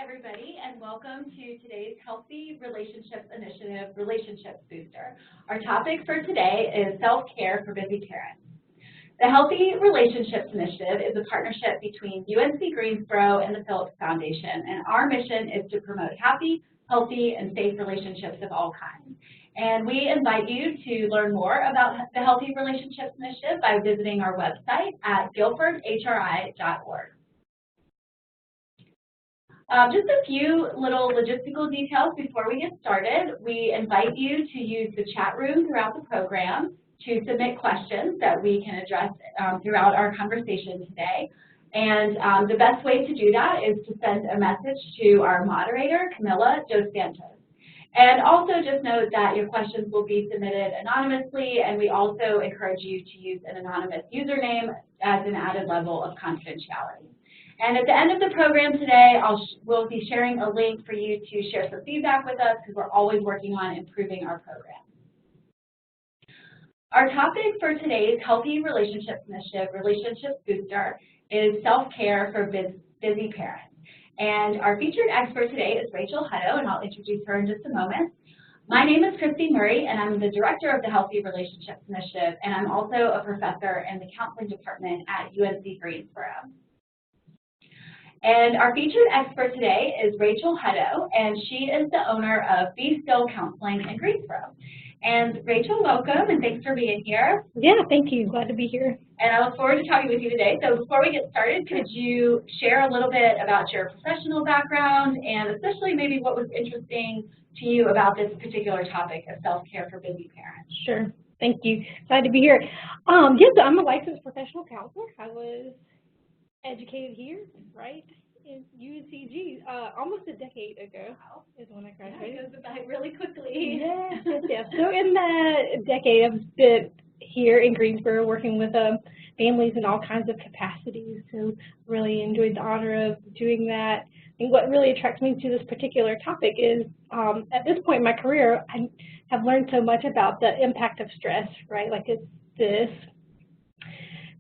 everybody, and welcome to today's Healthy Relationships Initiative Relationships Booster. Our topic for today is self-care for busy parents. The Healthy Relationships Initiative is a partnership between UNC Greensboro and the Phillips Foundation, and our mission is to promote happy, healthy, and safe relationships of all kinds. And we invite you to learn more about the Healthy Relationships Initiative by visiting our website at guilfordhri.org. Just a few little logistical details before we get started. We invite you to use the chat room throughout the program to submit questions that we can address throughout our conversation today. And the best way to do that is to send a message to our moderator, Camilla Dos Santos. And also just note that your questions will be submitted anonymously, and we also encourage you to use an anonymous username as an added level of confidentiality. And at the end of the program today, we'll be sharing a link for you to share some feedback with us because we're always working on improving our program. Our topic for today's Healthy Relationships Initiative Relationships Booster is self-care for busy parents. And our featured expert today is Rachel Hutto, and I'll introduce her in just a moment. My name is Christy Murray, and I'm the director of the Healthy Relationships Initiative, and I'm also a professor in the counseling department at UNC Greensboro. And our featured expert today is Rachel Hutto, and she is the owner of Be Still Counseling in Greensboro. And Rachel, welcome, and thanks for being here. Yeah, thank you. Glad to be here. And I look forward to talking with you today. So before we get started, could you share a little bit about your professional background and especially maybe what was interesting to you about this particular topic of self-care for busy parents? Sure. Thank you. Glad to be here. Yes, I'm a licensed professional counselor. I was educated here, right, in UNCG almost a decade ago is when I graduated. Yeah, it goes by really quickly. Yes. So in that decade, I've been here in Greensboro working with families in all kinds of capacities. So really enjoyed the honor of doing that. And what really attracts me to this particular topic is at this point in my career, I have learned so much about the impact of stress, right? Like it's this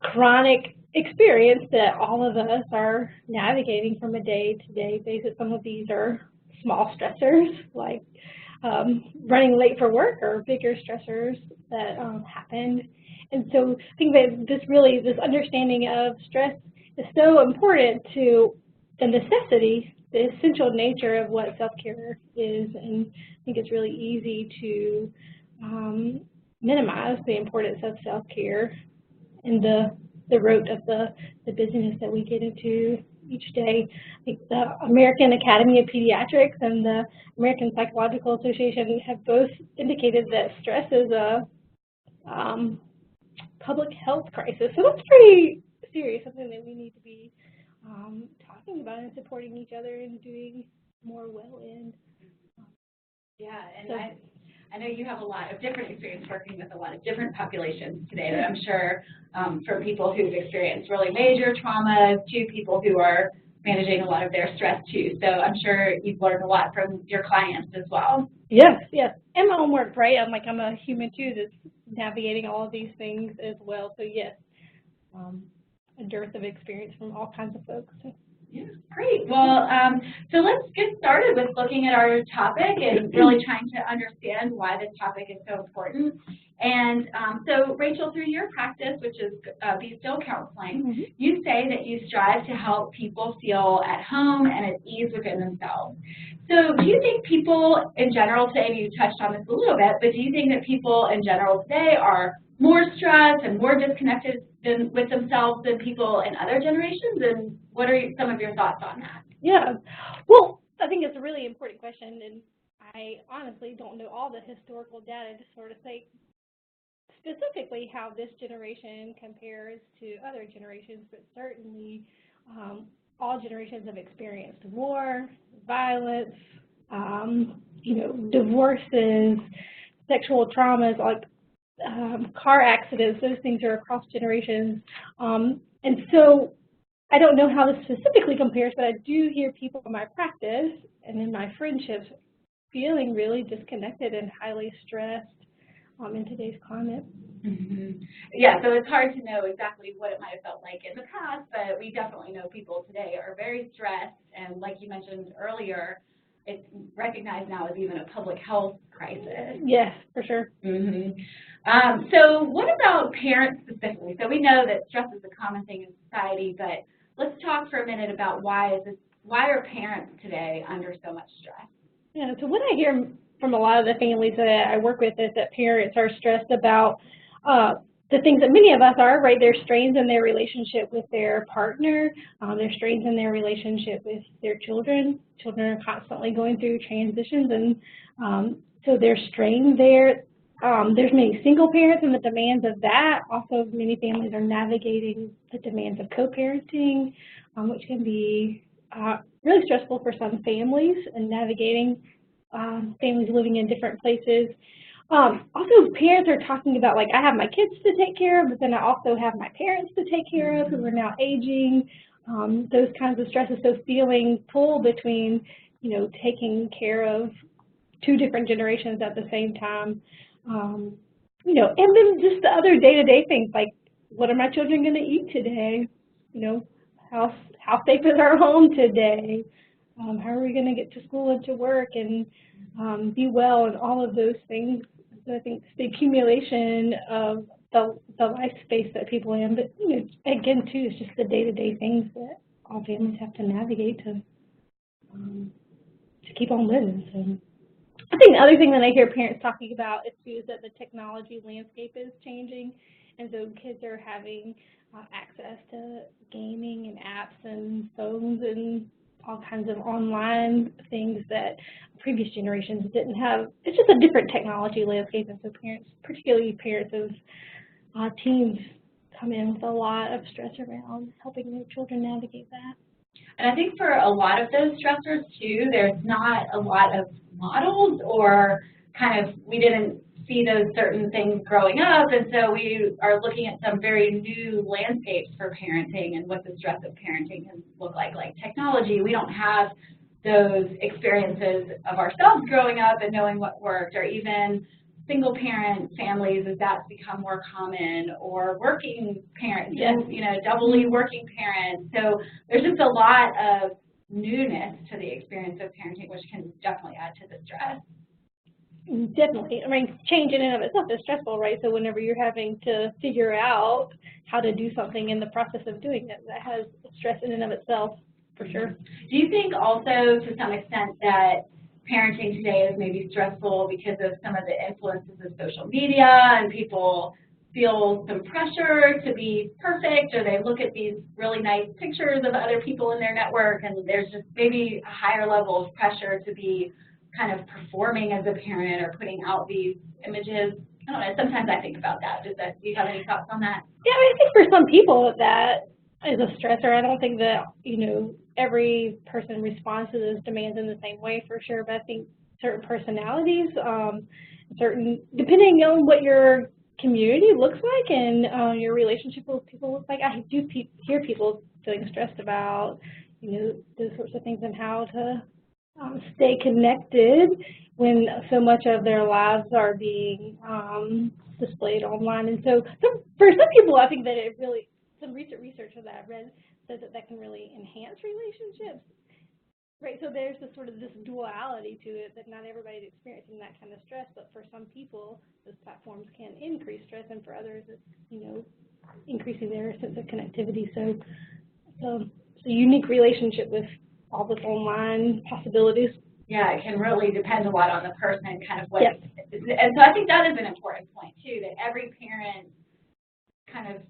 chronic experience that all of us are navigating from a day-to-day basis. Some of these are small stressors, like running late for work, or bigger stressors that happen. And so I think that this understanding of stress is so important to the necessity, the essential nature of what self-care is. And I think it's really easy to minimize the importance of self-care in the root of the busyness that we get into each day. I think the American Academy of Pediatrics and the American Psychological Association have both indicated that stress is a public health crisis. So that's pretty serious, something that we need to be talking about and supporting each other and doing more well in. Yeah, and so, I know you have a lot of different experience working with a lot of different populations today, that I'm sure from people who've experienced really major traumas to people who are managing a lot of their stress too. So I'm sure you've learned a lot from your clients as well. Yes. And my own work, right? I'm a human too that's navigating all of these things as well. So yes, a dearth of experience from all kinds of folks. Yeah, great. Well, so let's get started with looking at our topic and really trying to understand why this topic is so important. And so, Rachel, through your practice, which is Be Still Counseling, you say that you strive to help people feel at home and at ease within themselves. So do you think people in general today, you touched on this a little bit, but do you think that people in general today are more stressed and more disconnected with themselves than people in other generations? And what are some of your thoughts on that? Yeah, well, I think it's a really important question, and I honestly don't know all the historical data to sort of say specifically how this generation compares to other generations, but certainly all generations have experienced war, violence, divorces, sexual traumas, like car accidents. Those things are across generations. And so I don't know how this specifically compares, but I do hear people in my practice and in my friendships feeling really disconnected and highly stressed. in today's climate. Mm-hmm. Yeah, so it's hard to know exactly what it might have felt like in the past, but we definitely know people today are very stressed, and like you mentioned earlier, it's recognized now as even a public health crisis. Yes, for sure. Mm-hmm. So what about parents specifically? So we know that stress is a common thing in society, but let's talk for a minute about why are parents today under so much stress? Yeah, so what I hear from a lot of the families that I work with is that parents are stressed about the things that many of us are, right? There's strains in their relationship with their partner. There's strains in their relationship with their children. Children are constantly going through transitions, and so there's strain there. There's many single parents and the demands of that. Also, many families are navigating the demands of co-parenting, which can be really stressful for some families, and navigating families living in different places. Also, parents are talking about, like, I have my kids to take care of, but then I also have my parents to take care of who are now aging, those kinds of stresses. So feeling pulled between, you know, taking care of two different generations at the same time, you know, and then just the other day-to-day things, like, what are my children going to eat today? You know, how safe is our home today? How are we going to get to school and to work and be well, and all of those things. So I think it's the accumulation of the life space that people are in, but you know, again, too, it's just the day-to-day things that all families have to navigate to keep on living. So I think the other thing that I hear parents talking about is that the technology landscape is changing, and so kids are having access to gaming and apps and phones and all kinds of online things that previous generations didn't have. It's just a different technology landscape, and so parents, particularly parents of teens, come in with a lot of stress around helping their children navigate that. And I think for a lot of those stressors too, there's not a lot of models, or kind of we didn't see those certain things growing up, and so we are looking at some very new landscapes for parenting and what the stress of parenting can look like technology. We don't have those experiences of ourselves growing up and knowing what worked, or even single parent families as that's become more common, or working parents, yes. you know, doubly working parents. So there's just a lot of newness to the experience of parenting, which can definitely add to the stress. Definitely. I mean, change in and of itself is stressful, right? So whenever you're having to figure out how to do something in the process of doing it, that has stress in and of itself, for sure. Do you think also, to some extent, that parenting today is maybe stressful because of some of the influences of social media, and people feel some pressure to be perfect, or they look at these really nice pictures of other people in their network, and there's just maybe a higher level of pressure to be kind of performing as a parent or putting out these images? I don't know, sometimes I think about that. Do you have any thoughts on that? Yeah, I think for some people that is a stressor. I don't think that, you know, every person responds to those demands in the same way, for sure, but I think certain personalities, depending on what your community looks like and your relationship with people looks like, I do hear people feeling stressed about, you know, those sorts of things and how to stay connected when so much of their lives are being displayed online. And so for some people, I think that it really, some recent research that I've read says that can really enhance relationships. Right, so there's this duality to it, that not everybody's experiencing that kind of stress, but for some people, those platforms can increase stress, and for others, it's, you know, increasing their sense of connectivity. So it's a unique relationship with all this online possibilities. Yeah, it can really depend a lot on the person and kind of what, yep. And so I think that is an important point too, that every parent kind of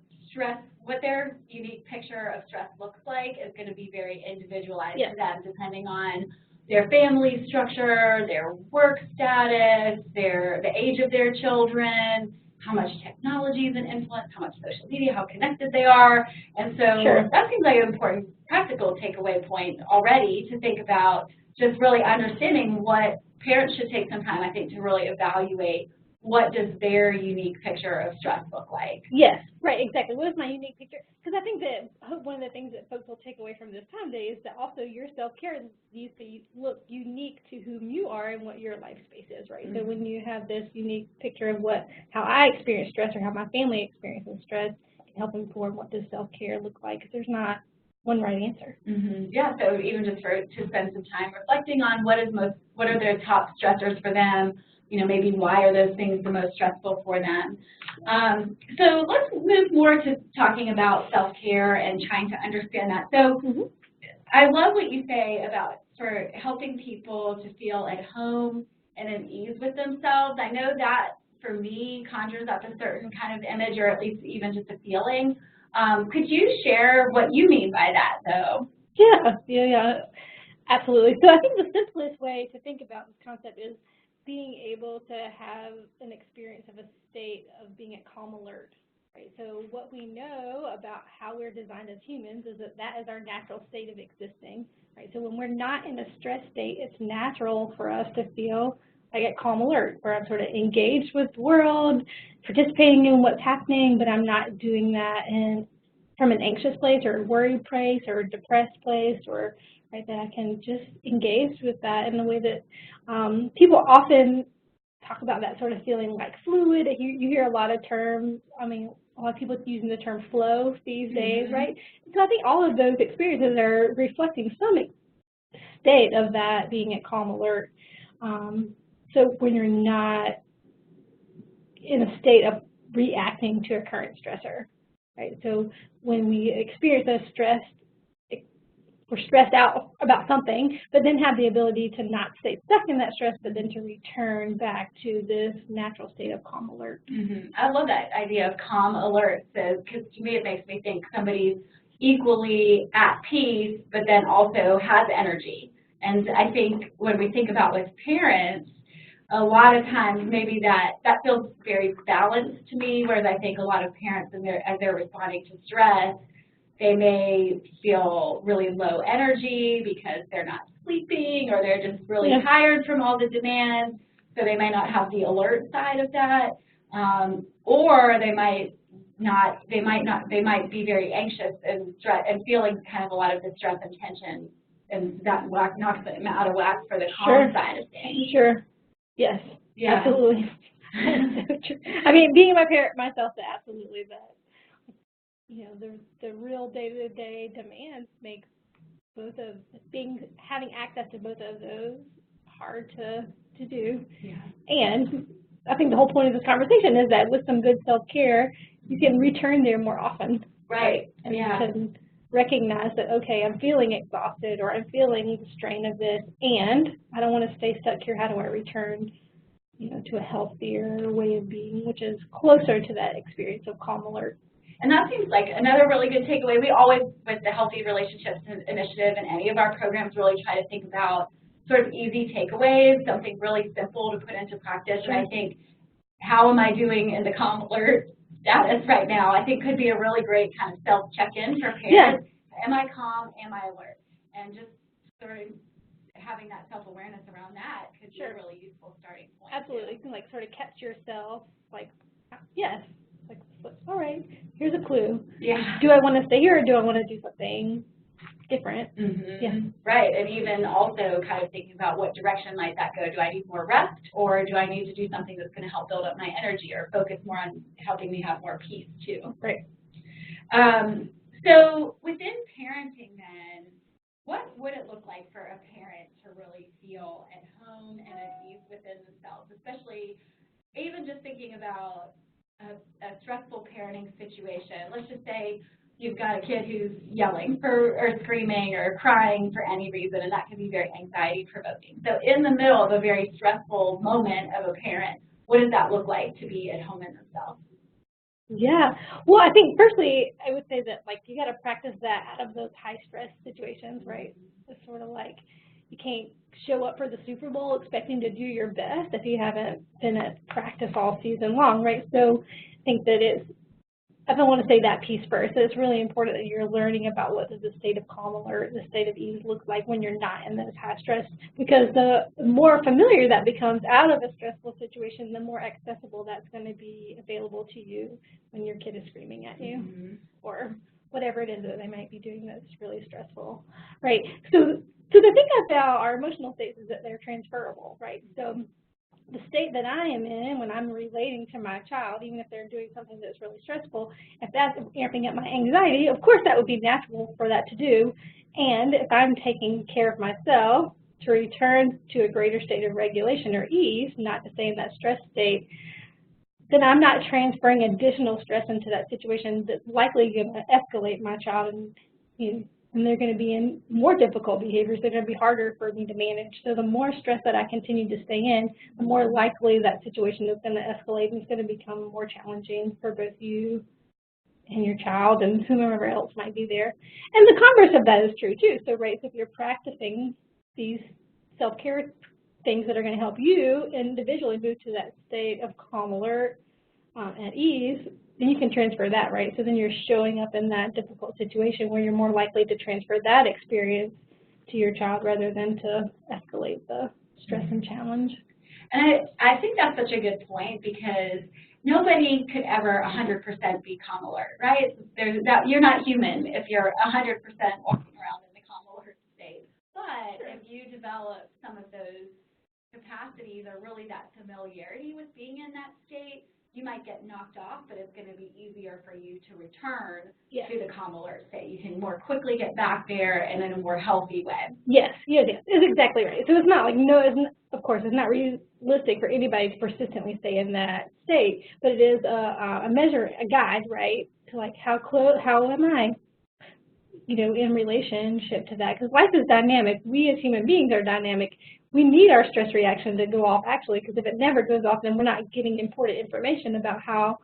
what their unique picture of stress looks like is going to be very individualized to them, depending on their family structure, their work status, the age of their children, how much technology is an influence, how much social media, how connected they are. And so that seems like an important practical takeaway point already, to think about just really understanding what parents should take some time, I think, to really evaluate what does their unique picture of stress look like? Yes, right, exactly. What is my unique picture? Because I think that one of the things that folks will take away from this time day is that also your self-care needs to look unique to whom you are and what your life space is, right? So when you have this unique picture of how I experience stress or how my family experiences stress, it can help inform what does self-care look like, because there's not one right answer. Yeah, so even just to spend some time reflecting on what are their top stressors for them, maybe why are those things the most stressful for them. So let's move more to talking about self-care and trying to understand that. So I love what you say about sort of helping people to feel at home and at ease with themselves. I know that for me conjures up a certain kind of image, or at least even just a feeling. Could you share what you mean by that, though? Yeah, absolutely. So I think the simplest way to think about this concept is being able to have an experience of a state of being at calm alert, right? So what we know about how we're designed as humans is that is our natural state of existing, right? So when we're not in a stress state, it's natural for us to feel like at calm alert, where I'm sort of engaged with the world, participating in what's happening, but I'm not doing that from an anxious place or a worried place or a depressed place, or right, that I can just engage with that in the way that people often talk about that sort of feeling like fluid. You hear a lot of terms, a lot of people using the term flow these days, right? So I think all of those experiences are reflecting some state of that being at calm alert. So when you're not in a state of reacting to a current stressor, right? So when we experience a stress, we're stressed out about something, but then have the ability to not stay stuck in that stress, but then to return back to this natural state of calm alert. I love that idea of calm alert, because to me it makes me think somebody's equally at peace, but then also has energy. And I think when we think about with parents, a lot of times maybe that feels very balanced to me, whereas I think a lot of parents, as they're responding to stress, they may feel really low energy because they're not sleeping, or they're just really tired from all the demands, so they might not have the alert side of that, or they might be very anxious and feeling kind of a lot of the stress and tension, and that knocks them out of whack for the calm side of things. Sure. Yes. Yeah. Absolutely. So true. Being my parent myself, absolutely that. The real day-to-day demands make having access to both of those hard to do. Yeah. And I think the whole point of this conversation is that with some good self-care, you can return there more often. Right. And you can recognize that, okay, I'm feeling exhausted, or I'm feeling the strain of this, and I don't want to stay stuck here. How do I return, to a healthier way of being, which is closer to that experience of calm alert. And that seems like another really good takeaway. We always, with the Healthy Relationships Initiative and any of our programs, really try to think about sort of easy takeaways, something really simple to put into practice. And I think, how am I doing in the calm alert status right now? I think could be a really great kind of self-check-in for parents. Yeah. Am I calm? Am I alert? And just sort of having that self-awareness around that could be a really useful starting point. Absolutely. You can sort of catch yourself, yes. All right, here's a clue. Yeah. Do I want to stay here, or do I want to do something different? Yeah. Right, and even also kind of thinking about what direction might that go. Do I need more rest, or do I need to do something that's going to help build up my energy, or focus more on helping me have more peace too? Right. So within parenting then, what would it look like for a parent to really feel at home and at ease within themselves, especially even just thinking about a stressful parenting situation? Let's just say you've got a kid who's yelling or screaming or crying for any reason, and that can be very anxiety-provoking. So in the middle of a very stressful moment of a parent, what does that look like to be at home in themselves? Yeah. Well, I think firstly, I would say that you got to practice that out of those high-stress situations, right? It's sort of like you can't show up for the Super Bowl expecting to do your best if you haven't been at practice all season long, right? So I think that it's I don't want to say that piece first. So it's really important that you're learning about what does the state of calm alert, the state of ease look like when you're not in those high stress, because the more familiar that becomes out of a stressful situation, the more accessible that's going to be available to you when your kid is screaming at you or whatever it is that they might be doing that's really stressful, right? So the thing about our emotional states is that they're transferable, right? So the state that I am in when I'm relating to my child, even if they're doing something that's really stressful, if that's amping up my anxiety, of course that would be natural for that to do. And if I'm taking care of myself to return to a greater state of regulation or ease, not to say in that stress state, then I'm not transferring additional stress into that situation that's likely going to escalate my child, and they're going to be in more difficult behaviors. They're going to be harder for me to manage. So the more stress that I continue to stay in, the more likely that situation is going to escalate and it's going to become more challenging for both you and your child and whomever else might be there. And the converse of that is true too. So, right, so if you're practicing these self-care things that are going to help you individually move to that state of calm alert at ease, then you can transfer that, right? So then you're showing up in that difficult situation where you're more likely to transfer that experience to your child rather than to escalate the stress and challenge. And I think that's such a good point, because nobody could ever 100% be calm alert, right? You're not human if you're 100% walking around in the calm alert state. But if you develop some of those capacities or really that familiarity with being in that state, you might get knocked off, but it's going to be easier for you to return to the calm alert state. You can more quickly get back there and in a more healthy way. Yes, it's exactly right. So it's not like, of course, it's not realistic for anybody to persistently stay in that state, but it is a measure, a guide, right, to like how am I, in relationship to that? Because life is dynamic. We as human beings are dynamic. We need our stress reaction to go off, actually, because if it never goes off, then we're not getting important information about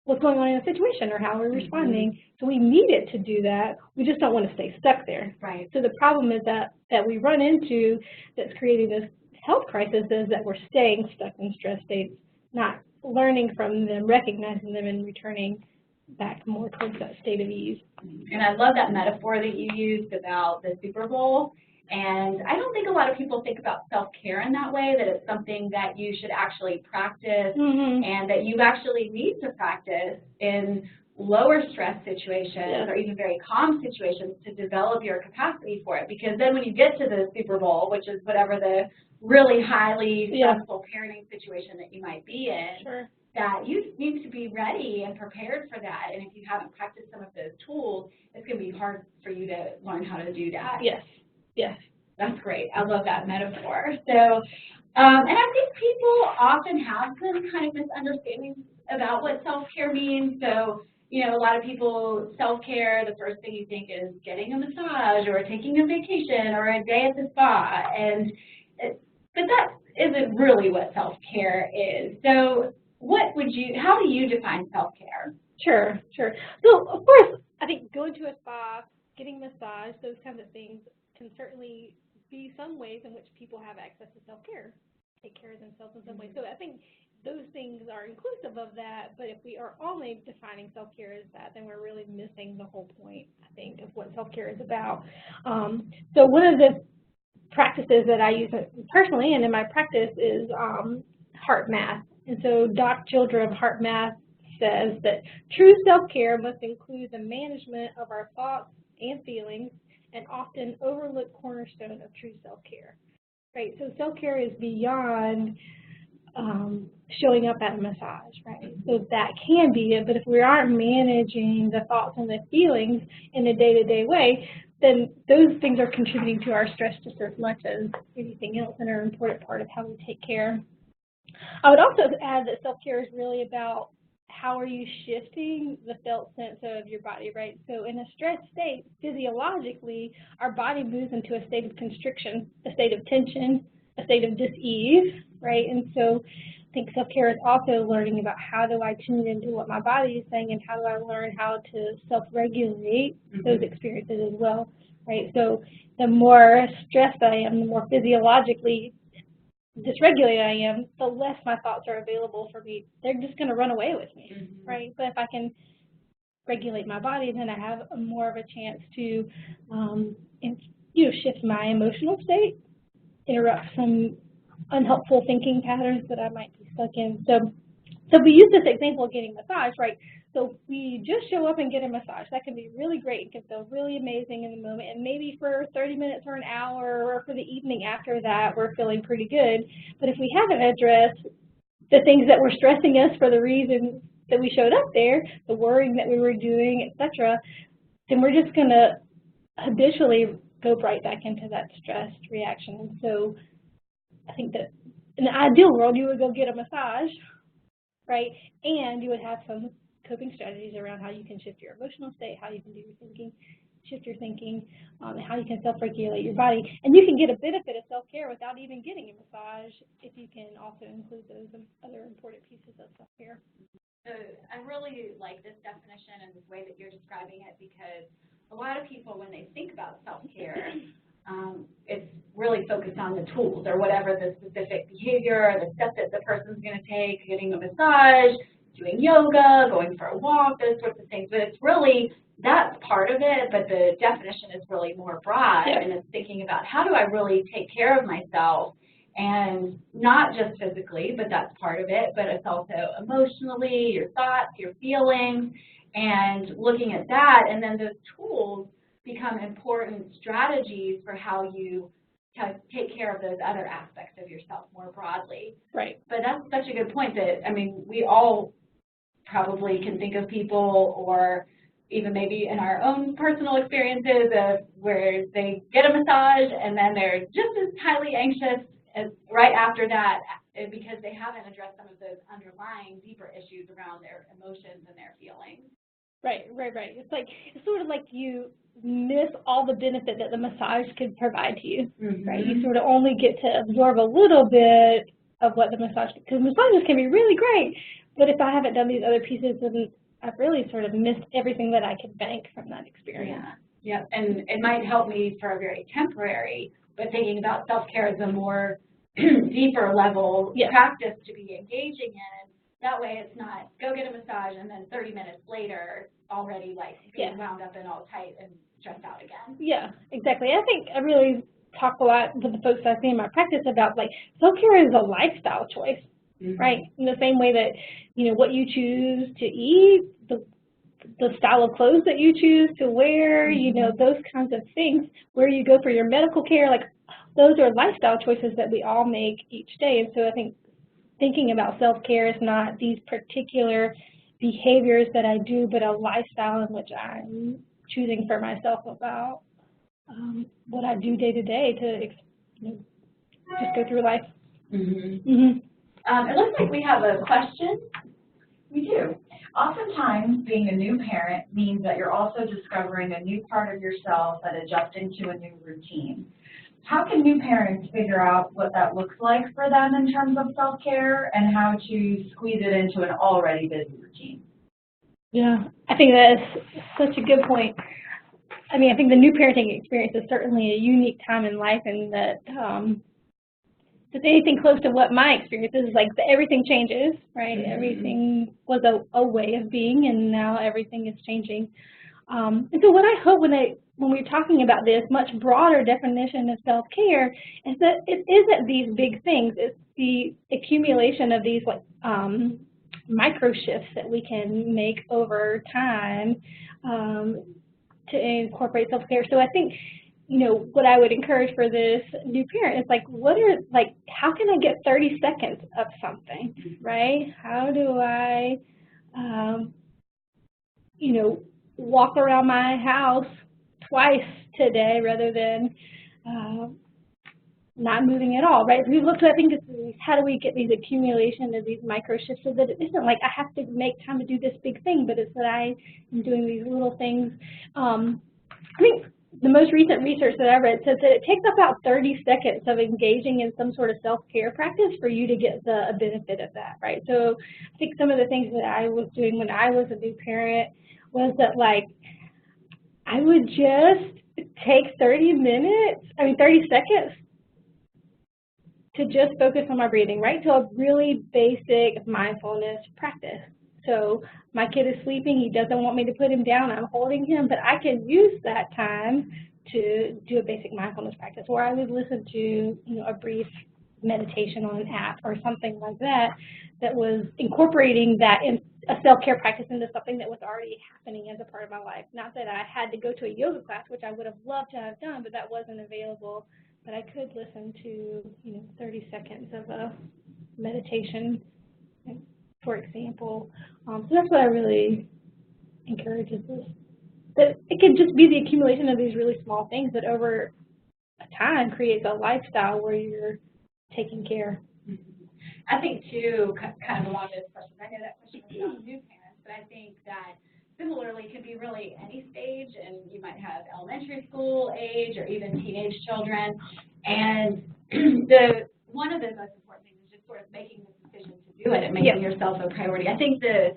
what's going on in a situation or how we're responding. So we need it to do that. We just don't want to stay stuck there. Right. So the problem is that we run into that's creating this health crisis is that we're staying stuck in stress states, not learning from them, recognizing them, and returning back more towards that state of ease. And I love that metaphor that you used about the Super Bowl. And I don't think a lot of people think about self-care in that way, that it's something that you should actually practice and that you actually need to practice in lower stress situations or even very calm situations to develop your capacity for it. Because then when you get to the Super Bowl, which is whatever the really highly stressful parenting situation that you might be in, that you need to be ready and prepared for that. And if you haven't practiced some of those tools, it's going to be hard for you to learn how to do that. Yes. That's great. I love that metaphor. So, and I think people often have some kind of misunderstandings about what self-care means. So, a lot of people, self-care, the first thing you think is getting a massage or taking a vacation or a day at the spa. But that isn't really what self-care is. So, how do you define self-care? Sure. So, of course, I think going to a spa, getting a massage, those kinds of things can certainly be some ways in which people have access to self-care, take care of themselves in some way. So I think those things are inclusive of that, but if we are only defining self-care as that, then we're really missing the whole point, I think, of what self-care is about. So one of the practices that I use personally and in my practice is heart math. And so Doc Children of Heart Math says that true self-care must include the management of our thoughts and feelings, an often overlooked cornerstone of true self-care, right? So self-care is beyond showing up at a massage, right? So that can be it, but if we aren't managing the thoughts and the feelings in a day-to-day way, then those things are contributing to our stress just as much as anything else and are an important part of how we take care. I would also add that self-care is really about how are you shifting the felt sense of your body, right? So in a stress state, physiologically, our body moves into a state of constriction, a state of tension, a state of dis-ease, right? And so I think self-care is also learning about how do I tune into what my body is saying and how do I learn how to self-regulate those experiences as well, right? So the more stressed I am, the more physiologically dysregulated I am, the less my thoughts are available for me. They're just going to run away with me, right? But if I can regulate my body, then I have more of a chance to, shift my emotional state, interrupt some unhelpful thinking patterns that I might be stuck in. So we use this example of getting massage, right? So we just show up and get a massage. That can be really great. It can feel really amazing in the moment. And maybe for 30 minutes or an hour or for the evening after that, we're feeling pretty good. But if we haven't addressed the things that were stressing us for the reason that we showed up there, the worrying that we were doing, etc., then we're just going to habitually go right back into that stressed reaction. And so I think that in the ideal world, you would go get a massage, right? And you would have some coping strategies around how you can shift your emotional state, how you can do your thinking, shift your thinking, how you can self-regulate your body. And you can get a benefit of self-care without even getting a massage if you can also include those other important pieces of self-care. So I really like this definition and the way that you're describing it, because a lot of people, when they think about self-care, it's really focused on the tools or whatever the specific behavior or the step that the person's going to take, getting a massage, doing yoga, going for a walk, those sorts of things. But it's really, that's part of it, but the definition is really more broad, and it's thinking about how do I really take care of myself, and not just physically, but that's part of it, but it's also emotionally, your thoughts, your feelings, and looking at that, and then those tools become important strategies for how you take care of those other aspects of yourself more broadly. Right. But that's such a good point that, I mean, we all probably can think of people, or even maybe in our own personal experiences of where they get a massage and then they're just as highly anxious as right after that because they haven't addressed some of those underlying deeper issues around their emotions and their feelings. Right. It's sort of like you miss all the benefit that the massage could provide to you, right? You sort of only get to absorb a little bit of what the massage, because massages can be really great, but if I haven't done these other pieces, then I've really sort of missed everything that I could bank from that experience. Yeah, and it might help me for a very temporary, but thinking about self-care as a more deeper level practice to be engaging in. That way it's not go get a massage and then 30 minutes later already like being wound up and all tight and stressed out again. Yeah, exactly. I think I really talk a lot with the folks I see in my practice about like self-care is a lifestyle choice, right? In the same way that, you know, what you choose to eat, the style of clothes that you choose to wear, you know, those kinds of things, where you go for your medical care, like those are lifestyle choices that we all make each day. And so I think thinking about self-care is not these particular behaviors that I do, but a lifestyle in which I'm choosing for myself about what I do day to day to just go through life. It looks like we have a question. We do. Oftentimes, being a new parent means that you're also discovering a new part of yourself and adjusting to a new routine. How can new parents figure out what that looks like for them in terms of self-care and how to squeeze it into an already busy routine? Yeah, I think that is such a good point. I mean, I think the new parenting experience is certainly a unique time in life, and that if anything close to what my experience is, like everything changes, right? Everything was a way of being, and now everything is changing. And so what I hope when we're talking about this much broader definition of self-care is that it isn't these big things. It's the accumulation of these like micro shifts that we can make over time to incorporate self-care. So I think, you know, what I would encourage for this new parent is like, how can I get 30 seconds of something, right? How do I, walk around my house twice today rather than not moving at all, right? We look to, I think, how do we get these accumulation of these micro shifts so that it isn't like I have to make time to do this big thing, but it's that I am doing these little things. I think the most recent research that I read says that it takes about 30 seconds of engaging in some sort of self-care practice for you to get the benefit of that, right? So I think some of the things that I was doing when I was a new parent was that, like, I would just take 30 seconds to just focus on my breathing, right? So a really basic mindfulness practice. So my kid is sleeping, he doesn't want me to put him down, I'm holding him, but I can use that time to do a basic mindfulness practice, or I would listen to, a brief meditation on an app or something like that, that was incorporating that in a self-care practice into something that was already happening as a part of my life. Not that I had to go to a yoga class, which I would have loved to have done, but that wasn't available. But I could listen to, 30 seconds of a meditation, for example. So that's what I really encourage is this. That it could just be the accumulation of these really small things that over time creates a lifestyle where you're taking care. I think, too, kind of along those questions, I know that question was about new parents, but I think that similarly can be really any stage, and you might have elementary school age or even teenage children. And one of the most important things is just sort of making the decision to do it and making yourself a priority. I think the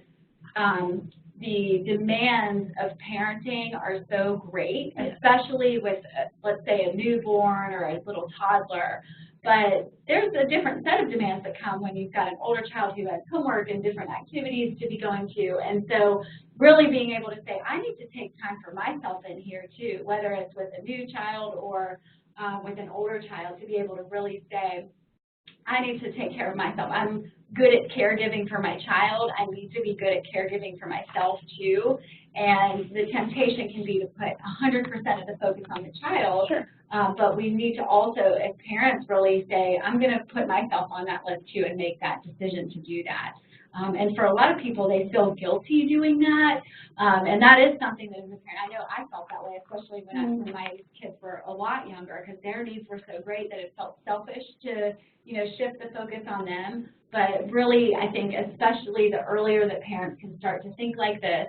demands of parenting are so great, especially with, let's say, a newborn or a little toddler. But there's a different set of demands that come when you've got an older child who has homework and different activities to be going to. And so really being able to say, I need to take time for myself in here too, whether it's with a new child or with an older child, to be able to really say, I need to take care of myself. I'm good at caregiving for my child. I need to be good at caregiving for myself too. And the temptation can be to put 100% of the focus on the child. Sure. But we need to also, as parents, really say, I'm going to put myself on that list too and make that decision to do that. And for a lot of people, they feel guilty doing that. And that is something that as a parent, I know I felt that way, especially when my kids were a lot younger, because their needs were so great that it felt selfish to, shift the focus on them. But really, I think especially the earlier that parents can start to think like this,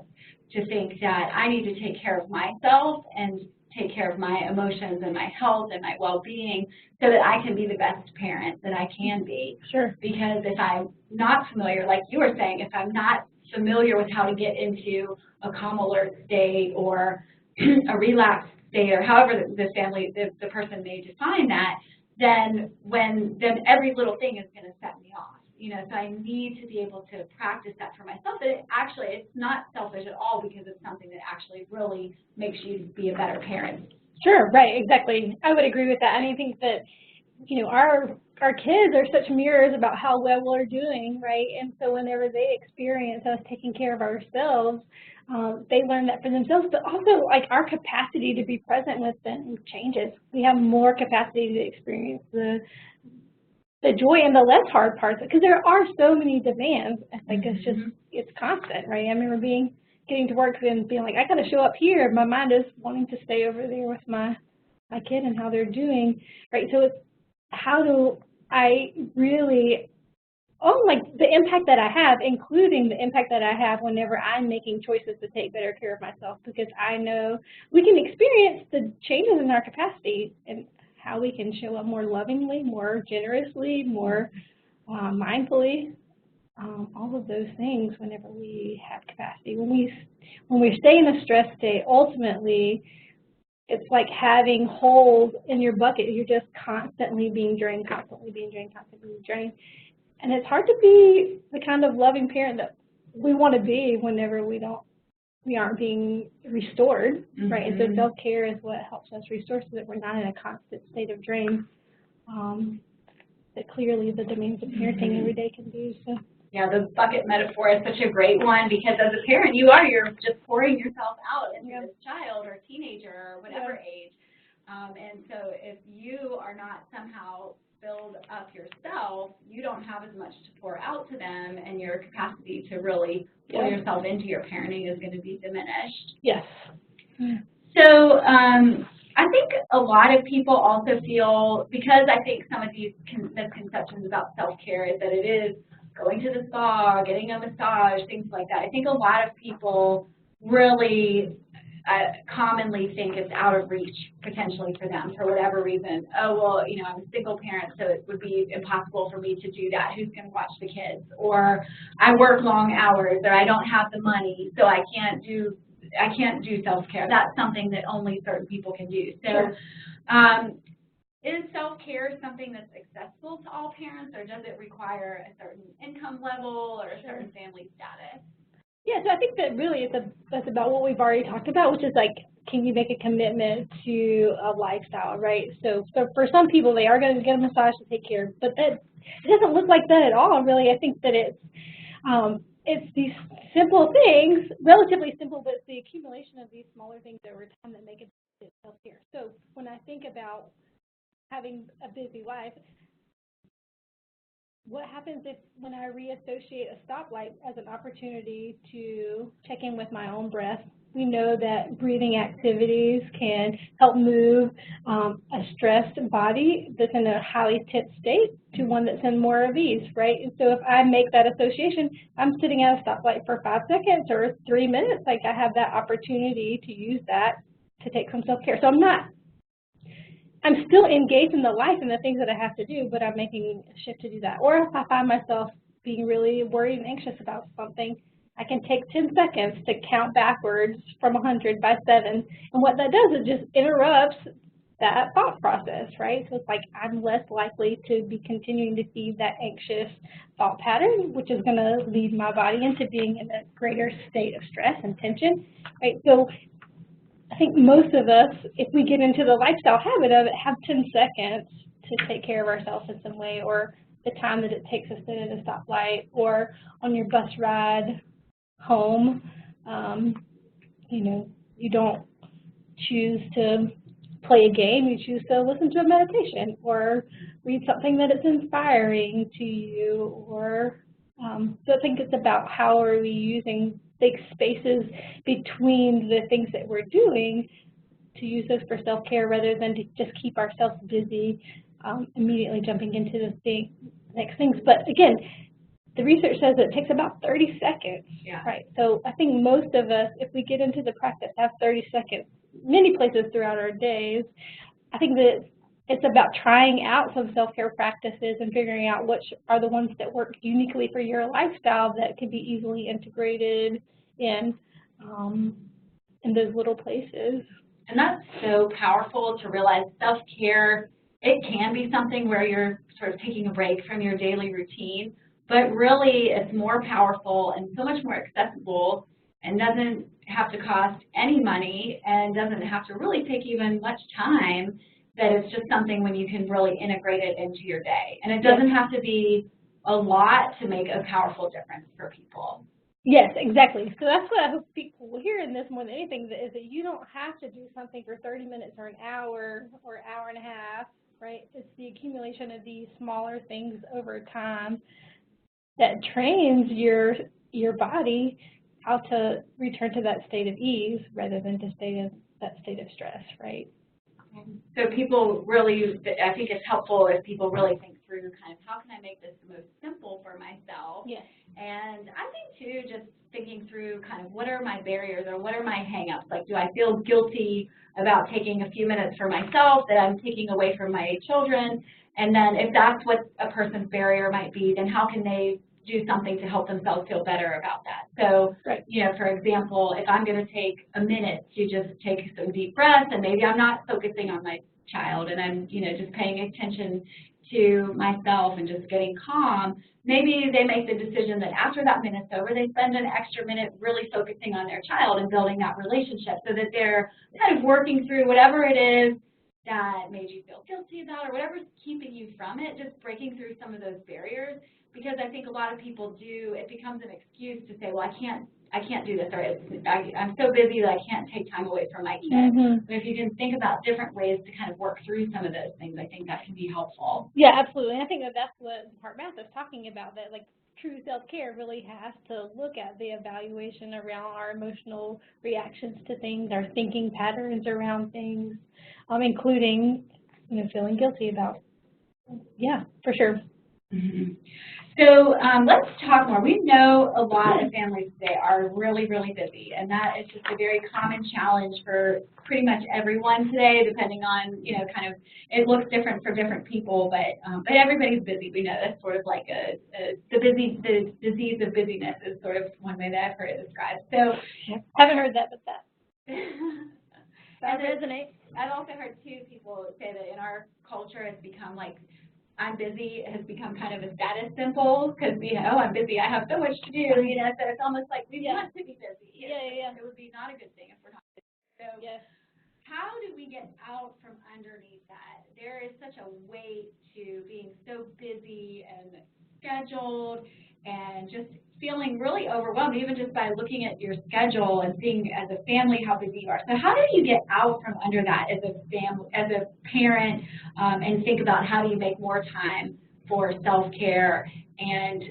to think that I need to take care of myself and take care of my emotions and my health and my well-being so that I can be the best parent that I can be. Sure. Because if I'm not familiar, like you were saying, if I'm not familiar with how to get into a calm alert state or a relaxed state, or however the person may define that, then every little thing is going to set me off. So I need to be able to practice that for myself. But it's not selfish at all, because it's something that actually really makes you be a better parent. Sure, right, exactly. I would agree with that. And I think that, our kids are such mirrors about how well we're doing, right? And so whenever they experience us taking care of ourselves, they learn that for themselves. But also, like, our capacity to be present with them changes. We have more capacity to experience the joy and the less hard parts, because there are so many demands. I think it's constant, right? I remember getting to work and being like, I got to show up here. My mind is wanting to stay over there with my kid and how they're doing, right? So it's how do I really the impact that I have, including the impact that I have whenever I'm making choices to take better care of myself, because I know we can experience the changes in our capacity and how we can show up more lovingly, more generously, more mindfully, all of those things whenever we have capacity. When we stay in a stress state, ultimately, it's like having holes in your bucket. You're just constantly being drained, constantly being drained, constantly being drained. And it's hard to be the kind of loving parent that we want to be whenever we aren't being restored, right? And so self-care is what helps us restore, so that we're not in a constant state of drain that clearly the demands of parenting every day can do. So. Yeah, the bucket metaphor is such a great one, because as a parent, you're just pouring yourself out into this child or teenager or whatever age. And so if you are not somehow filled up yourself, you don't have as much to pour out to them, and your capacity to really pull yourself into your parenting is going to be diminished. Yes. So I think a lot of people also feel, because I think some of these misconceptions about self-care is that it is going to the spa, getting a massage, things like that. I think a lot of people really commonly think it's out of reach potentially for them for whatever reason. Oh, well, I'm a single parent, so it would be impossible for me to do that. Who's going to watch the kids? Or I work long hours, or I don't have the money, so I can't do self-care. That's something that only certain people can do. So is self-care something that's accessible to all parents, or does it require a certain income level or a certain family status? Yeah, so I think that really that's about what we've already talked about, which is like, can you make a commitment to a lifestyle, right? So for some people, they are going to get a massage to take care, but that it doesn't look like that at all, really. I think that it's these simple things, relatively simple, but it's the accumulation of these smaller things over time that make it self-care. So when I think about having a busy life, what happens when I reassociate a stoplight as an opportunity to check in with my own breath? We know that breathing activities can help move a stressed body that's in a highly tense state to one that's in more of ease, right? And so if I make that association, I'm sitting at a stoplight for 5 seconds or 3 minutes, like I have that opportunity to use that to take some self-care. So I'm still engaged in the life and the things that I have to do, but I'm making a shift to do that. Or if I find myself being really worried and anxious about something, I can take 10 seconds to count backwards from 100 by 7. And what that does is just interrupts that thought process, right? So it's like I'm less likely to be continuing to feed that anxious thought pattern, which is going to lead my body into being in a greater state of stress and tension, right? So I think most of us, if we get into the lifestyle habit of it, have 10 seconds to take care of ourselves in some way, or the time that it takes us to sit at a stoplight, or on your bus ride home. You know, you don't choose to play a game, you choose to listen to a meditation or read something that is inspiring to you. Or so I think it's about how are we using big spaces between the things that we're doing to use those for self-care rather than to just keep ourselves busy, immediately jumping into the next things. But again, the research says it takes about 30 seconds, right? So I think most of us, if we get into the practice, have 30 seconds, many places throughout our days. I think that it's about trying out some self-care practices and figuring out which are the ones that work uniquely for your lifestyle that can be easily integrated in those little places. And that's so powerful to realize self-care, it can be something where you're sort of taking a break from your daily routine, but really it's more powerful and so much more accessible and doesn't have to cost any money and doesn't have to really take even much time, that it's just something when you can really integrate it into your day. And it doesn't have to be a lot to make a powerful difference for people. Yes, exactly. So that's what I hope people will hear in this more than anything, is that you don't have to do something for 30 minutes or an hour or hour and a half, right? It's the accumulation of these smaller things over time that trains your body how to return to that state of ease rather than to that state of stress, right? So people really, I think it's helpful if people really think through kind of how can I make this the most simple for myself. Yes. And I think too, just thinking through kind of what are my barriers or what are my hang-ups? Like, do I feel guilty about taking a few minutes for myself that I'm taking away from my children? And then if that's what a person's barrier might be, then how can they do something to help themselves feel better about that? So, right. You know, for example, if I'm going to take a minute to just take some deep breaths, and maybe I'm not focusing on my child and I'm, you know, just paying attention to myself and just getting calm, maybe they make the decision that after that minute's over, they spend an extra minute really focusing on their child and building that relationship so that they're kind of working through whatever it is that made you feel guilty about or whatever's keeping you from it, just breaking through some of those barriers. Because I think a lot of people do, it becomes an excuse to say, well, I can't do this, or I'm so busy that I can't take time away from my kid. Mm-hmm. But if you can think about different ways to kind of work through some of those things, I think that can be helpful. Yeah, absolutely. And I think that's what HeartMath is talking about, that like true self-care really has to look at the evaluation around our emotional reactions to things, our thinking patterns around things, including, you know, feeling guilty about. Yeah, for sure. Mm-hmm. So let's talk more. We know a lot of families today are really, really busy, and that is just a very common challenge for pretty much everyone today, depending on, you know, kind of, it looks different for different people, but everybody's busy. We know that's sort of like the disease of busyness is sort of one way that I've heard it described. So haven't heard that, but that resonates. resonates. I've also heard, too, people say that in our culture it's become like I'm busy has become kind of a status symbol because, I'm busy, I have so much to do, so it's almost like we want to be busy. Yeah. It would be not a good thing if we're not busy. So how do we get out from underneath that? There is such a weight to being so busy and scheduled and just feeling really overwhelmed, even just by looking at your schedule and seeing as a family how busy you are. So how do you get out from under that as a family, as a parent, and think about how do you make more time for self-care and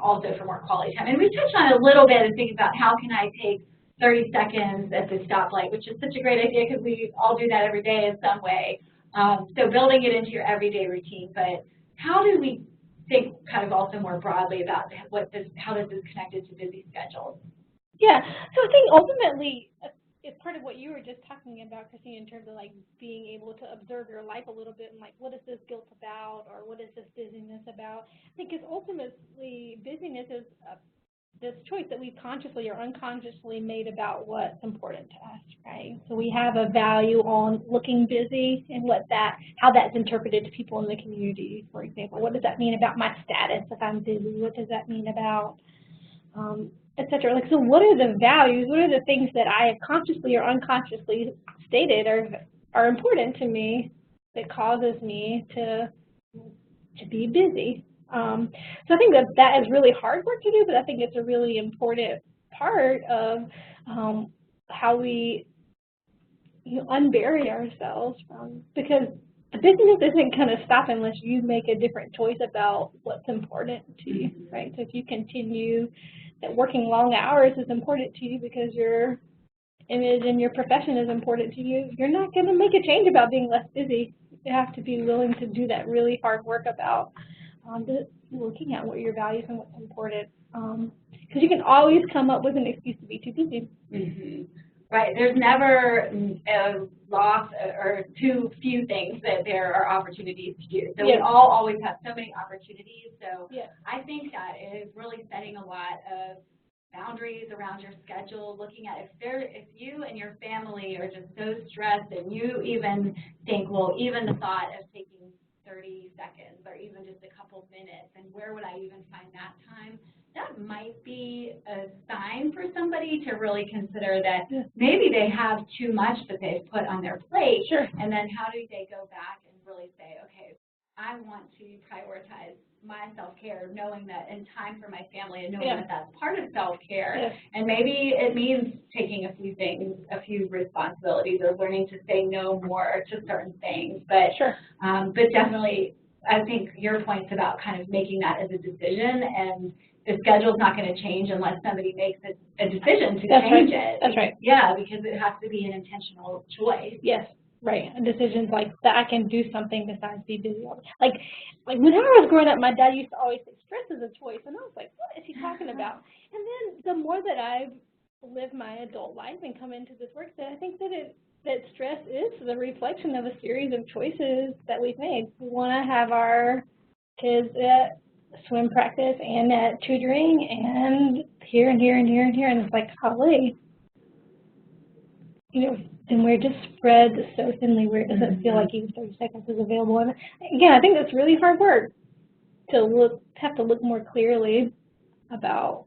also for more quality time? And we touched on it a little bit and think about how can I take 30 seconds at the stoplight, which is such a great idea because we all do that every day in some way. So building it into your everyday routine. But how do we think kind of also more broadly about how this is connected to busy schedules? Yeah, so I think ultimately it's part of what you were just talking about, Christine, in terms of like being able to observe your life a little bit and like what is this guilt about or what is this busyness about? I think because ultimately busyness is this choice that we consciously or unconsciously made about what's important to us, right? So we have a value on looking busy and how that's interpreted to people in the community, for example. What does that mean about my status if I'm busy? What does that mean about, et cetera? Like, so what are the values? What are the things that I have consciously or unconsciously stated are important to me that causes me to be busy? So I think that is really hard work to do, but I think it's a really important part of how we unbury ourselves because the busyness isn't going to stop unless you make a different choice about what's important to you, right? So if you continue that working long hours is important to you because your image and your profession is important to you, you're not going to make a change about being less busy. You have to be willing to do that really hard work about looking at what your values and what's important. Because you can always come up with an excuse to be too busy. Mm-hmm. Right. There's never a loss or too few things that there are opportunities to do. So we all always have so many opportunities. So I think that is really setting a lot of boundaries around your schedule, looking at if you and your family are just so stressed and you even think, well, even the thought of taking 30 seconds or even just a couple minutes, and where would I even find that time? That might be a sign for somebody to really consider that maybe they have too much that they've put on their plate. Sure. And then how do they go back and really say, okay, I want to prioritize my self-care, knowing that in time for my family and knowing that that's part of self-care. And maybe it means taking a few things, a few responsibilities, or learning to say no more to certain things. But but definitely, I think your points about kind of making that as a decision, and the schedule's not going to change unless somebody makes a decision to change it. That's right. Yeah, because it has to be an intentional choice. Yes. Right, and decisions like that I can do something besides be busy. Like when I was growing up, my dad used to always say stress is a choice, and I was like, what is he talking about? And then the more that I've lived my adult life and come into this work, that I think that stress is the reflection of a series of choices that we've made. We want to have our kids at swim practice and at tutoring and here and here and here and here, and it's like, golly, and we're just spread so thinly where it doesn't feel like even 30 seconds is available. And again, I think that's really hard work to have to look more clearly about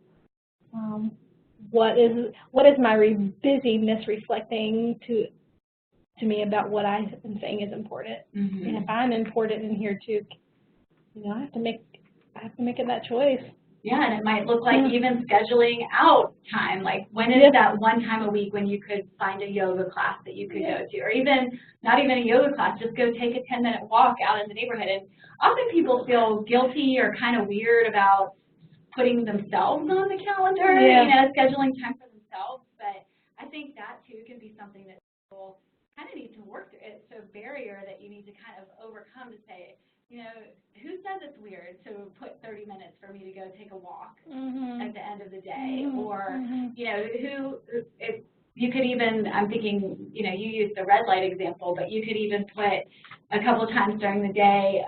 what is my busyness reflecting to me about what I am saying is important. And if I'm important in here too, I have to make it that choice. Yeah, and it might look like even scheduling out time, like when is that one time a week when you could find a yoga class that you could go to, or even not even a yoga class, just go take a 10-minute walk out in the neighborhood. And often people feel guilty or kind of weird about putting themselves on the calendar, scheduling time for themselves. But I think that too can be something that people kind of need to work through. It's a barrier that you need to kind of overcome to say, who says it's weird to put 30 minutes for me to go take a walk at the end of the day? Or, if you could even, I'm thinking, you used the red light example, but you could even put a couple times during the day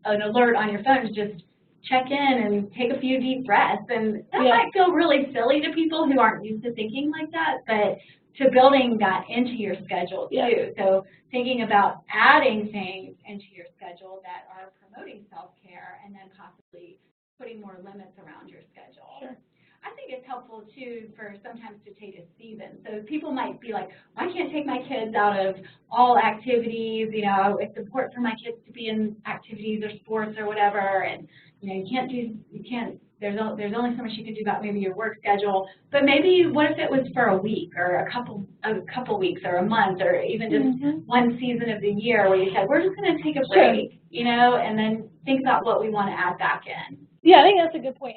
an alert on your phone to just check in and take a few deep breaths. And that might feel really silly to people who aren't used to thinking like that, but to building that into your schedule too. So thinking about adding things into your schedule that are promoting self-care and then possibly putting more limits around your schedule. Sure. I think it's helpful too for sometimes to take a season. So people might be like, well, I can't take my kids out of all activities, you know, it's important for my kids to be in activities or sports or whatever, and you know, there's only so much you can do about maybe your work schedule. But maybe what if it was for a week or a couple weeks or a month or even just one season of the year where you said, we're just going to take a break, you know, and then think about what we want to add back in. Yeah, I think that's a good point.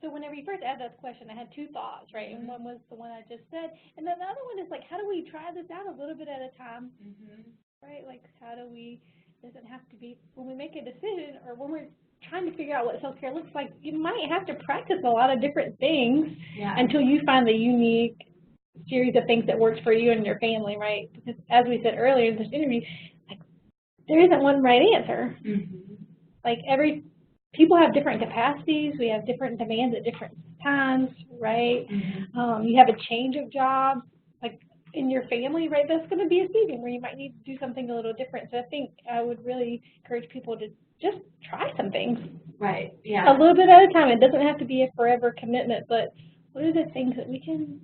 So whenever you first asked that question, I had two thoughts, right? And one was the one I just said, and then the other one is like, how do we try this out a little bit at a time, right? Like, how do we? Doesn't have to be when we make a decision or when we're trying to figure out what self-care looks like. You might have to practice a lot of different things until you find the unique series of things that works for you and your family, right? Because as we said earlier in this interview, like, there isn't one right answer. Like people have different capacities. We have different demands at different times, right? You have a change of job, like in your family, right? That's going to be a season where you might need to do something a little different. So I think I would really encourage people to just try some things. Right, yeah. A little bit at a time. It doesn't have to be a forever commitment, but what are the things that we can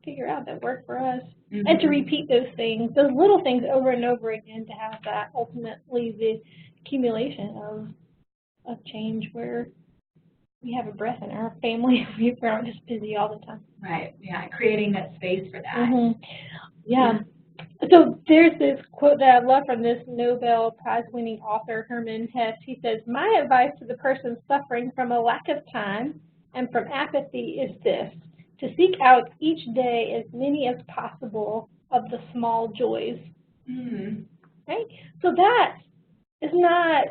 figure out that work for us? And to repeat those things, those little things over and over again to have that ultimately the accumulation of change where we have a breath in our family. We aren't just busy all the time. Right, yeah, creating that space for that. Yeah. So there's this quote that I love from this Nobel Prize-winning author, Herman Hesse. He says, my advice to the person suffering from a lack of time and from apathy is this, to seek out each day as many as possible of the small joys. Right? So that is not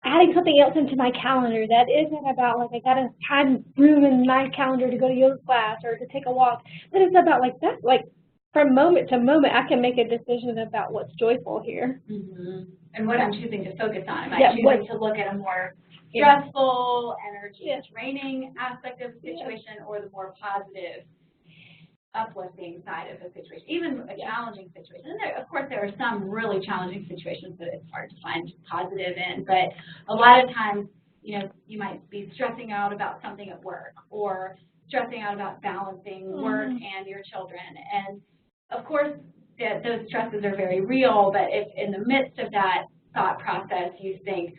adding something else into my calendar. That isn't about like I got to find room in my calendar to go to yoga class or to take a walk. But it's about like that, like from moment to moment, I can make a decision about what's joyful here. And what I'm choosing to focus on. Am I choosing to look at a more stressful, energy-draining aspect of the situation or the more positive, uplifting side of a situation, even a challenging situation? And there, of course, there are some really challenging situations that it's hard to find positive in, but a lot of times, you know, you might be stressing out about something at work or stressing out about balancing work and your children. And of course, those stresses are very real, but if in the midst of that thought process you think,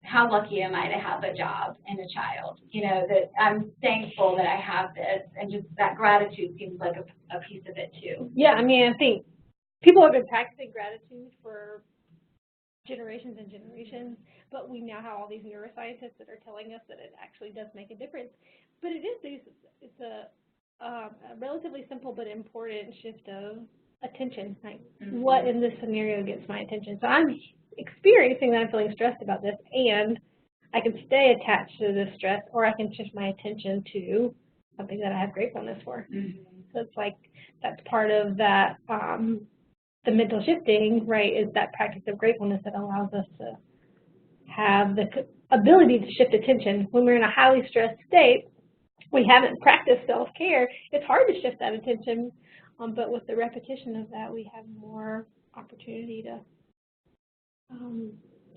how lucky am I to have a job and a child? You know, that I'm thankful that I have this, and just that gratitude seems like a piece of it too. Yeah, I mean, I think people have been practicing gratitude for generations and generations, but we now have all these neuroscientists that are telling us that it actually does make a difference. But it's a relatively simple but important shift of attention. Like, what in this scenario gets my attention? So I'm experiencing that I'm feeling stressed about this, and I can stay attached to this stress, or I can shift my attention to something that I have gratefulness for. So it's like that's part of that, the mental shifting, right, is that practice of gratefulness that allows us to have the ability to shift attention. When we're in a highly stressed state, we haven't practiced self-care, it's hard to shift that attention, but with the repetition of that, we have more opportunity to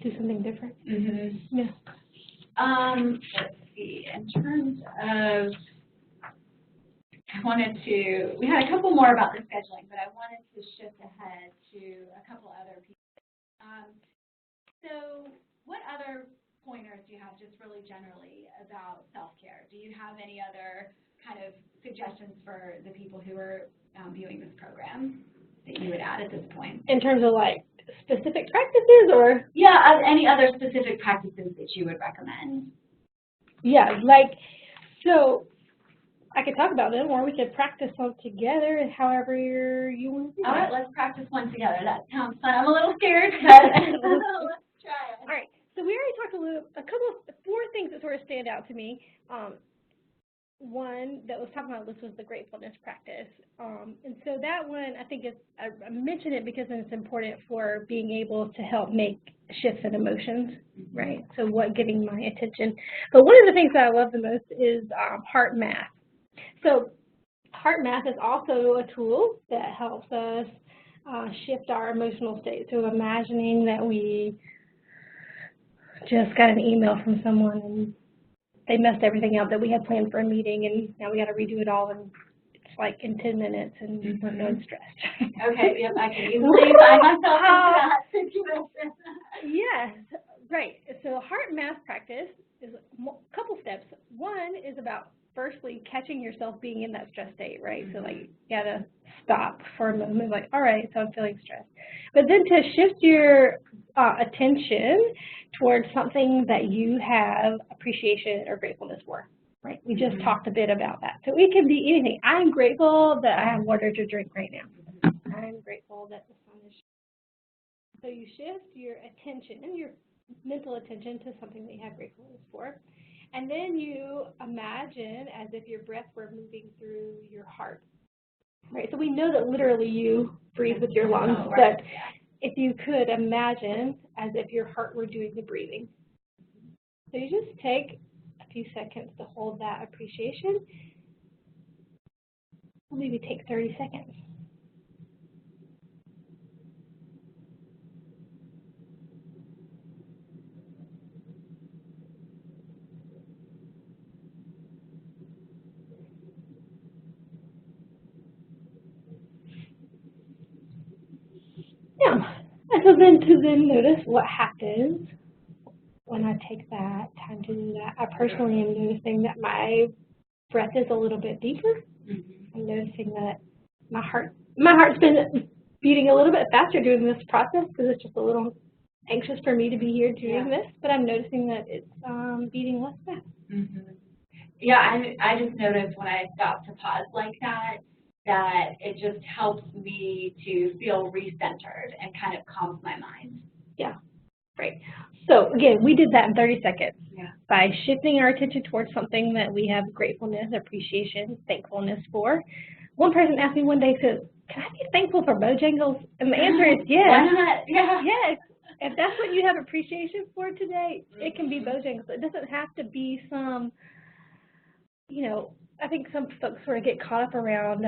do something different. Yeah. Let's see, in terms of, we had a couple more about the scheduling, but I wanted to shift ahead to a couple other pieces. So what other pointers do you have just really generally about self-care? Do you have any other kind of suggestions for the people who are viewing this program that you would add at this point? In terms of like specific practices, or? Yeah, any other specific practices that you would recommend? Yeah, like, so I could talk about them, or we could practice them together, however you want to do. All right, let's practice one together. That sounds fun. I'm a little scared, but let's try it. All right, so we already talked four things that sort of stand out to me. One that was talking about this was the gratefulness practice. And so that one, I think, I mention it because it's important for being able to help make shifts in emotions, right? So getting my attention. But one of the things that I love the most is heart math. So heart math is also a tool that helps us shift our emotional state. So imagining that we just got an email from someone and they messed everything up that we had planned for a meeting, and now we got to redo it all, and it's like in 10 minutes, and we're feeling stressed. Okay, yep, I can easily find myself in that situation. Yes, right. So heart math practice is a couple steps. One is about firstly catching yourself being in that stress state, right? So like you gotta stop for a moment, like, all right, so I'm feeling stressed. But then to shift your attention towards something that you have appreciation or gratefulness for, right? We just talked a bit about that. So it can be anything. I'm grateful that I have water to drink right now. I'm grateful that the sun is shining. So you shift your attention, your mental attention, to something that you have gratefulness for. And then you imagine as if your breath were moving through your heart, right? So we know that literally you breathe with your lungs, but if you could imagine as if your heart were doing the breathing. So you just take a few seconds to hold that appreciation. Or maybe take 30 seconds. Yeah. And so then to notice what happens when I take that time to do that. I personally am noticing that my breath is a little bit deeper. I'm noticing that my heart's been beating a little bit faster doing this process because it's just a little anxious for me to be here doing this, but I'm noticing that it's beating less fast. Yeah, I just noticed when I stop to pause like that it just helps me to feel recentered and kind of calms my mind. Yeah, great. So again, we did that in 30 seconds by shifting our attention towards something that we have gratefulness, appreciation, thankfulness for. One person asked me one day, said, "Can I be thankful for Bojangles?" And the answer is yes. Why not? Yeah. Yes. If that's what you have appreciation for today, it can be Bojangles. It doesn't have to be some, I think some folks sort of get caught up around